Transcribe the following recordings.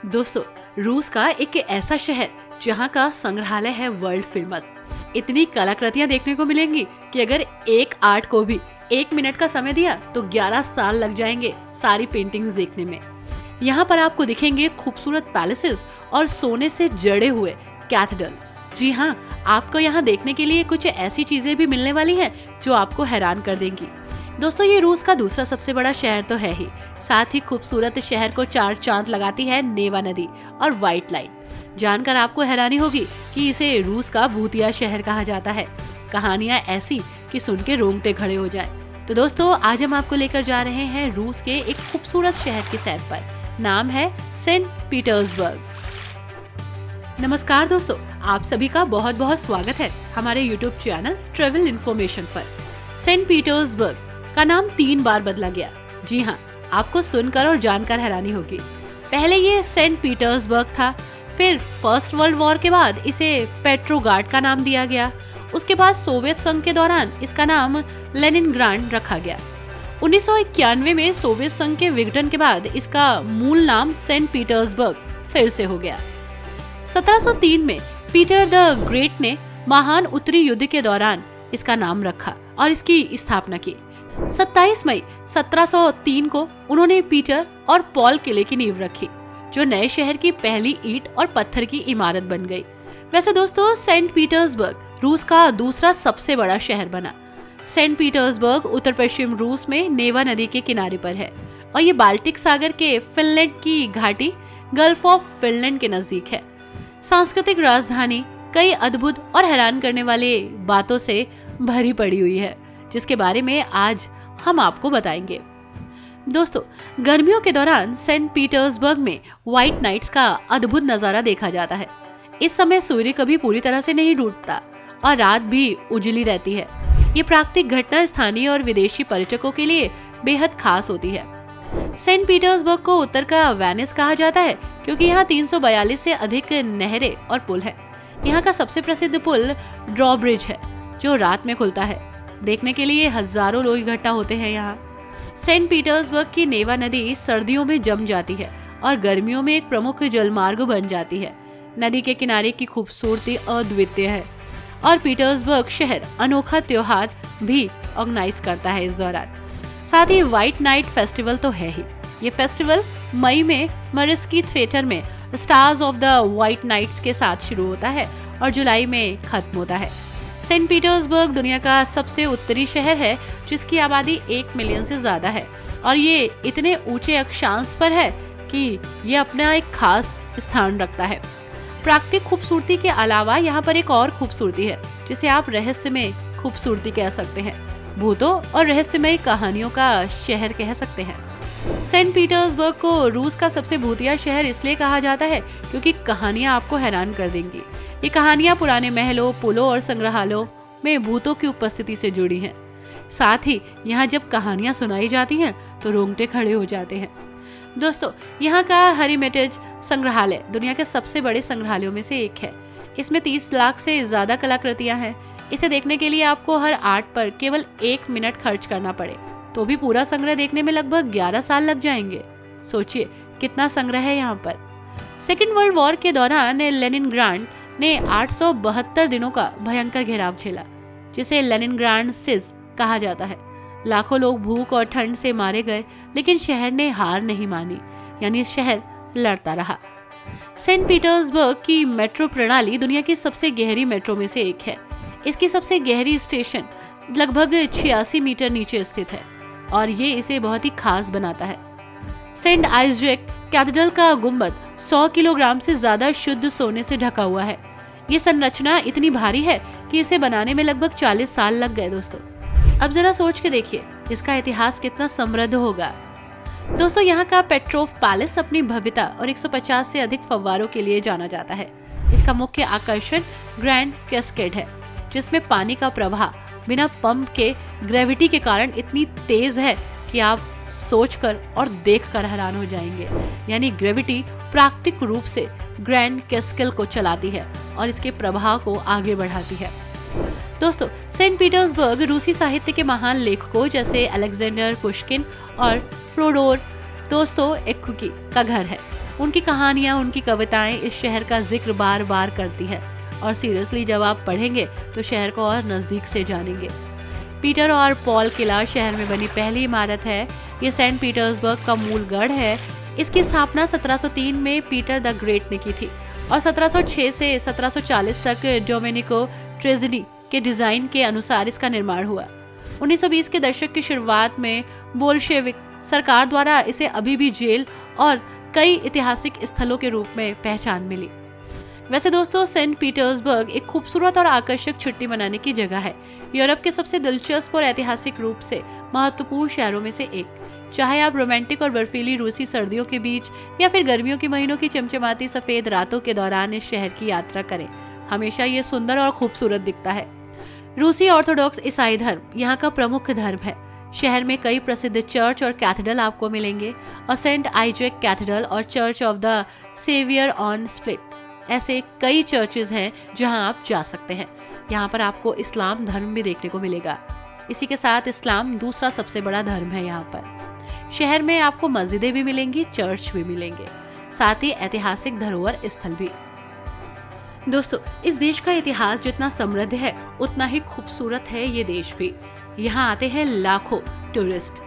दोस्तों, रूस का एक ऐसा शहर जहाँ का संग्रहालय है वर्ल्ड फेमस। इतनी कलाकृतियाँ देखने को मिलेंगी कि अगर एक आर्ट को भी 1 मिनट का समय दिया तो 11 साल लग जाएंगे सारी पेंटिंग्स देखने में। यहाँ पर आपको दिखेंगे खूबसूरत पैलेसेस और सोने से जड़े हुए कैथेड्रल। जी हाँ, आपको यहाँ देखने के लिए कुछ ऐसी चीजें भी मिलने वाली हैं जो आपको हैरान कर देंगी। दोस्तों, ये रूस का दूसरा सबसे बड़ा शहर तो है ही, साथ ही खूबसूरत शहर को 4 चांद लगाती है नेवा नदी और व्हाइट लाइन। जानकर आपको हैरानी होगी कि इसे रूस का भूतिया शहर कहा जाता है। कहानियां ऐसी कि सुन के रोंगटे खड़े हो जाए। तो दोस्तों, आज हम आपको लेकर जा रहे हैं रूस के एक खूबसूरत शहर की सैर पर। नाम है सेंट पीटर्सबर्ग। नमस्कार दोस्तों, आप सभी का बहुत बहुत स्वागत है हमारे यूट्यूब चैनल ट्रेवल इन्फॉर्मेशन पर। सेंट पीटर्सबर्ग का नाम 3 बार बदला गया। जी हाँ, आपको सुनकर और जानकर हैरानी होगी। पहले ये सेंट पीटर्सबर्ग था, फिर फर्स्ट वर्ल्ड वॉर के बाद इसे पेट्रोग्राड का नाम दिया गया। उसके बाद सोवियत संघ के दौरान इसका नाम लेनिनग्राड रखा गया। 1991 में सोवियत संघ के विघटन के बाद इसका मूल नाम सेंट पीटर्सबर्ग फिर से हो गया। 1703 में पीटर द ग्रेट ने महान उत्तरी युद्ध के दौरान इसका नाम रखा और इसकी स्थापना की। 27 मई 1703 को उन्होंने पीटर और पॉल किले की नींव रखी, जो नए शहर की पहली ईंट और पत्थर की इमारत बन गई। वैसे दोस्तों, सेंट पीटर्सबर्ग रूस का दूसरा सबसे बड़ा शहर बना। सेंट पीटर्सबर्ग उत्तर पश्चिम रूस में नेवा नदी के किनारे पर है और ये बाल्टिक सागर के फिनलैंड की घाटी गल्फ ऑफ फिनलैंड के नजदीक है। सांस्कृतिक राजधानी कई अद्भुत और हैरान करने वाले बातों से भरी पड़ी हुई है, जिसके बारे में आज हम आपको बताएंगे। दोस्तों, गर्मियों के दौरान सेंट पीटर्सबर्ग में व्हाइट नाइट्स का अद्भुत नजारा देखा जाता है। इस समय सूर्य कभी पूरी तरह से नहीं डूबता और रात भी उजली रहती है। ये प्राकृतिक घटना स्थानीय और विदेशी पर्यटकों के लिए बेहद खास होती है। सेंट पीटर्सबर्ग को उत्तर का वेनिस कहा जाता है क्योंकि यहाँ 342 से अधिक नहरें और पुल है। यहाँ का सबसे प्रसिद्ध पुल ड्रॉब्रिज है, जो रात में खुलता है। देखने के लिए हजारों लोग इकट्ठा होते हैं यहाँ। सेंट पीटर्सबर्ग की नेवा नदी सर्दियों में जम जाती है और गर्मियों में एक प्रमुख जलमार्ग बन जाती है। नदी के किनारे की खूबसूरती अद्वितीय है और पीटर्सबर्ग शहर अनोखा त्योहार भी ऑर्गेनाइज करता है इस दौरान। साथ ही व्हाइट नाइट फेस्टिवल तो है ही। ये फेस्टिवल मई में मरिस्की थिएटर में stars of the white nights के साथ शुरू होता है और जुलाई में खत्म होता है। सेंट पीटर्सबर्ग दुनिया का सबसे उत्तरी शहर है, जिसकी आबादी 1 मिलियन से ज्यादा है और ये इतने ऊंचे अक्षांश पर है कि ये अपना एक खास स्थान रखता है। प्राकृतिक खूबसूरती के अलावा यहाँ पर एक और खूबसूरती है, जिसे आप रहस्यमय खूबसूरती कह सकते हैं। भूतों और रहस्यमय कहानियों का शहर कह सकते हैं। सेंट पीटर्सबर्ग को रूस का सबसे भूतिया शहर इसलिए कहा जाता है क्योंकि कहानियां आपको हैरान कर देंगी। ये कहानियां पुराने महलों, पुलों और संग्रहालयों में भूतों की उपस्थिति से जुड़ी हैं। साथ ही यहाँ जब कहानियां सुनाई जाती हैं तो रोंगटे खड़े हो जाते हैं। दोस्तों, यहाँ का हेरिटेज संग्रहालय दुनिया के सबसे बड़े संग्रहालयों में से एक है। इसमें 30 लाख से ज्यादा कलाकृतियां हैं। इसे देखने के लिए आपको हर आर्ट पर केवल 1 मिनट खर्च करना पड़े तो भी पूरा संग्रह देखने में लगभग 11 साल लग जाएंगे। सोचिए कितना संग्रह है यहाँ पर। सेकेंड वर्ल्ड वॉर के दौरान लेनिनग्राड ने 872 दिनों का भयंकर घेराव झेला, जिसे लेनिनग्राड सिज कहा जाता है। लाखों लोग भूख और ठंड से मारे गए, लेकिन शहर ने हार नहीं मानी, यानी शहर लड़ता रहा। सेंट पीटर्सबर्ग की मेट्रो प्रणाली दुनिया की सबसे गहरी मेट्रो में से एक है। इसकी सबसे गहरी स्टेशन लगभग 86 मीटर नीचे स्थित है और ये इसे बहुत ही खास बनाता है। सेंट आइजैक कैथेड्रल का गुंबद 100 किलोग्राम से ज्यादा शुद्ध सोने से ढका हुआ है। ये संरचना इतनी भारी है कि इसे बनाने में लगभग 40 साल लग गए। दोस्तों, अब जरा सोच के देखिए इसका इतिहास कितना समृद्ध होगा। दोस्तों, यहाँ का पेट्रोव पैलेस अपनी भव्यता और 150 से अधिक फव्वारों के लिए जाना जाता है। इसका मुख्य आकर्षण ग्रैंड कैस्केड है, जिसमें पानी का प्रवाह बिना पंप के ग्रेविटी के कारण इतनी तेज है कि आप सोचकर और देखकर हैरान हो जाएंगे। यानी ग्रेविटी प्राकृतिक रूप से ग्रैंड कैस्केल को चलाती है और इसके प्रभाव को आगे बढ़ाती है। दोस्तों, सेंट पीटर्सबर्ग रूसी साहित्य के महान लेखकों जैसे अलेक्जेंडर पुश्किन और फ्योडोर दोस्तोयेवस्की का घर है। उनकी कहानियां, उनकी कविताएं इस शहर का जिक्र बार बार करती है और सीरियसली जब आप पढ़ेंगे तो शहर को और नजदीक से जानेंगे। पीटर और पॉल किला शहर में बनी पहली इमारत है। ये सेंट पीटर्सबर्ग का मूल गढ़ है। इसकी स्थापना 1703 में पीटर द ग्रेट ने की थी और 1706 से 1740 तक डोमेनिको ट्रेजिनी के डिजाइन के अनुसार इसका निर्माण हुआ। 1920 के दशक की शुरुआत में बोल्शेविक सरकार द्वारा इसे अभी भी जेल और कई ऐतिहासिक स्थलों के रूप में पहचान मिली। वैसे दोस्तों, सेंट पीटर्सबर्ग एक खूबसूरत और आकर्षक छुट्टी मनाने की जगह है। यूरोप के सबसे दिलचस्प और ऐतिहासिक रूप से महत्वपूर्ण शहरों में से एक। चाहे आप रोमांटिक और बर्फीली रूसी सर्दियों के बीच या फिर गर्मियों के महीनों की चमचमाती सफेद रातों के दौरान इस शहर की यात्रा करें, हमेशा ये सुंदर और खूबसूरत दिखता है। रूसी ऑर्थोडॉक्स ईसाई धर्म यहाँ का प्रमुख धर्म है। शहर में कई प्रसिद्ध चर्च और कैथेड्रल आपको मिलेंगे और सेंट आइजैक कैथेड्रल और church of the Saviour on spilled ऐसे कई चर्चेज हैं जहां आप जा सकते हैं। यहाँ पर आपको इस्लाम धर्म भी देखने को मिलेगा। इसी के साथ इस्लाम दूसरा सबसे बड़ा धर्म है यहाँ पर। शहर में आपको मस्जिदें भी मिलेंगी, चर्च भी मिलेंगे, साथ ही ऐतिहासिक धरोहर स्थल भी। दोस्तों, इस देश का इतिहास जितना समृद्ध है उतना ही खूबसूरत है ये देश भी। यहाँ आते हैं लाखों टूरिस्ट।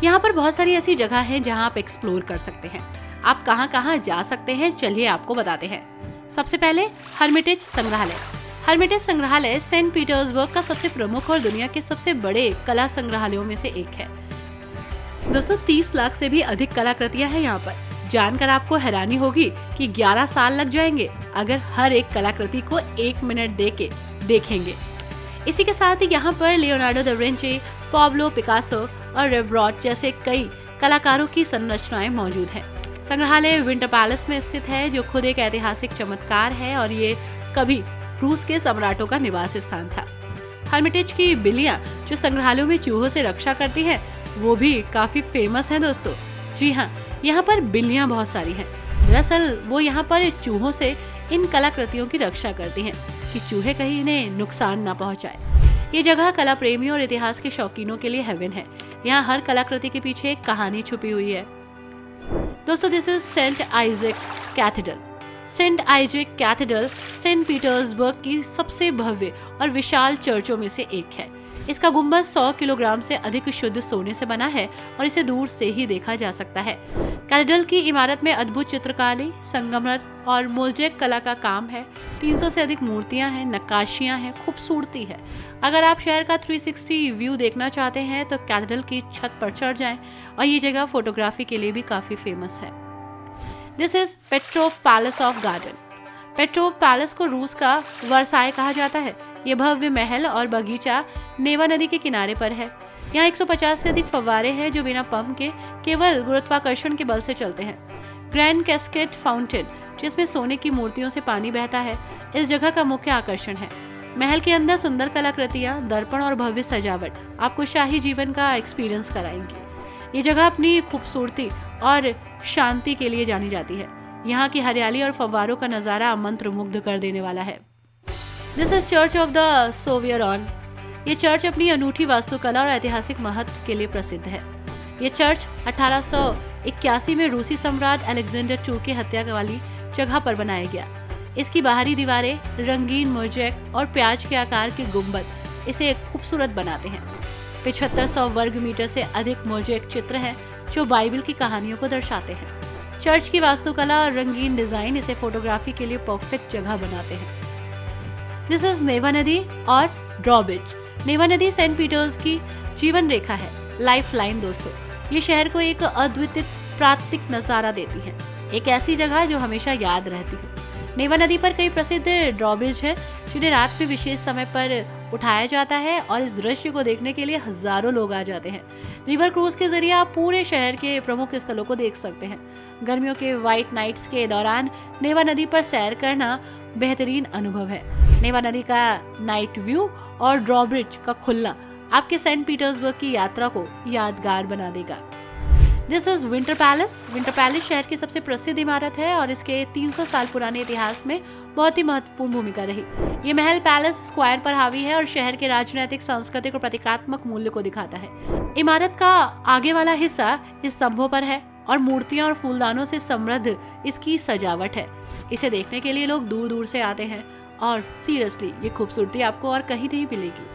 यहाँ पर बहुत सारी ऐसी जगह है जहाँ आप एक्सप्लोर कर सकते हैं। आप कहाँ कहाँ जा सकते हैं, चलिए आपको बताते हैं। सबसे पहले हर्मिटेज संग्रहालय। हर्मिटेज संग्रहालय सेंट पीटर्सबर्ग का सबसे प्रमुख और दुनिया के सबसे बड़े कला संग्रहालयों में से एक है। दोस्तों, 30 लाख से भी अधिक कलाकृतियां हैं यहाँ पर। जानकर आपको हैरानी होगी कि 11 साल लग जाएंगे अगर हर एक कलाकृति को 1 मिनट देके देखेंगे। इसी के साथ ही यहाँ पर Leonardo da Vinci, Pablo Picasso और रेम्ब्रांट जैसे कई कलाकारों की संरचनाएं मौजूद हैं। संग्रहालय विंटर पैलेस में स्थित है, जो खुद एक ऐतिहासिक चमत्कार है और ये कभी रूस के सम्राटों का निवास स्थान था। हर्मिटेज की बिल्लियां जो संग्रहालयों में चूहों से रक्षा करती हैं, वो भी काफी फेमस है दोस्तों। जी हाँ, यहाँ पर बिल्लियां बहुत सारी हैं। दरअसल वो यहाँ पर चूहों से इन कलाकृतियों की रक्षा करती हैं कि चूहे कहीं इन्हें नुकसान ना पहुँचाए। ये जगह कला प्रेमियों और इतिहास के शौकीनों के लिए हेवन है। यहाँ हर कलाकृति के पीछे एक कहानी छुपी हुई है। दोस्तों, this is Saint Isaac cathedral. Saint Isaac cathedral Saint Petersburg की सबसे भव्य और विशाल चर्चों में से एक है। इसका गुंबद 100 किलोग्राम से अधिक शुद्ध सोने से बना है और इसे दूर से ही देखा जा सकता है। कैथेड्रल की इमारत में अद्भुत चित्रकारी, संगमरमर और मोज़ेक कला का काम है। 300 से अधिक मूर्तियां हैं, नक्काशियां हैं, खूबसूरती है। अगर आप शहर का 360 व्यू देखना चाहते हैं तो कैथेड्रल की छत पर चढ़ जाएं और ये जगह फोटोग्राफी के लिए भी काफी फेमस है। This is Petrov palace of garden. Petrov palace को रूस का वर्साय कहा जाता है। ये भव्य महल और बगीचा नेवा नदी के किनारे पर है। यहाँ 150 से अधिक फव्वारे हैं जो बिना पंप के केवल गुरुत्वाकर्षण के बल से चलते हैं। ग्रैंड कैस्केड फाउंटेन, जिसमें सोने की मूर्तियों से पानी बहता है, इस जगह का मुख्य आकर्षण है। महल के अंदर सुंदर कलाकृतियां, दर्पण और भव्य सजावट आपको शाही जीवन का एक्सपीरियंस कराएंगी। ये जगह अपनी खूबसूरती और शांति के लिए जानी जाती है। यहाँ की हरियाली और फव्वारों का नजारा मंत्रमुग्ध कर देने वाला है। This is church of the Saviour on. ये चर्च अपनी अनूठी वास्तुकला और ऐतिहासिक महत्व के लिए प्रसिद्ध है। ये चर्च 1881 में रूसी सम्राट अलेक्जेंडर II की हत्या वाली जगह पर बनाया गया। इसकी बाहरी दीवारें, रंगीन मोज़ेक और प्याज के आकार के गुंबद इसे खूबसूरत बनाते हैं। 7500 वर्ग मीटर से अधिक मोज़ेक चित्र हैं जो बाइबल की कहानियों को दर्शाते हैं। चर्च की वास्तुकला और रंगीन डिजाइन इसे फोटोग्राफी के लिए परफेक्ट जगह बनाते हैं। दिस इज नेवा नदी और ड्रॉब्रिज। नेवा नदी सेंट पीटर्स की जीवन रेखा है, लाइफ लाइन दोस्तों। ये शहर को एक अद्वितीय प्राकृतिक नजारा देती है, एक ऐसी जगह जो हमेशा याद रहती है। नेवा नदी पर कई प्रसिद्ध ड्रॉब्रिज है जिन्हें रात में विशेष समय पर उठाया जाता है और इस दृश्य को देखने के लिए हजारों लोग आ जाते हैं। रिवर क्रूज के जरिए आप पूरे शहर के प्रमुख स्थलों को देख सकते हैं। गर्मियों के व्हाइट नाइट्स के दौरान नेवा नदी पर सैर करना बेहतरीन अनुभव है। नेवा नदी का नाइट व्यू और ड्रॉब्रिज का खुलना आपके सेंट पीटर्सबर्ग की यात्रा को यादगार बना देगा। This is winter palace. Winter palace शहर की सबसे प्रसिद्ध इमारत है और इसके 300 साल पुराने इतिहास में बहुत ही महत्वपूर्ण भूमिका रही। ये महल पैलेस स्क्वायर पर हावी है और शहर के राजनीतिक, सांस्कृतिक और प्रतीकात्मक मूल्य को दिखाता है। इमारत का आगे वाला हिस्सा स्तंभों पर है और मूर्तियां और फूलदानों से समृद्ध इसकी सजावट है। इसे देखने के लिए लोग दूर दूर से आते हैं और सीरियसली ये खूबसूरती आपको और कहीं नहीं मिलेगी।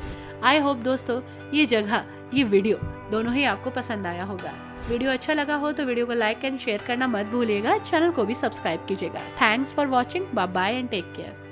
आई होप दोस्तों ये जगह, ये वीडियो दोनों ही आपको पसंद आया होगा। वीडियो अच्छा लगा हो तो वीडियो को लाइक एंड शेयर करना मत भूलिएगा। चैनल को भी सब्सक्राइब कीजिएगा। Thanks for watching. Bye bye and take care.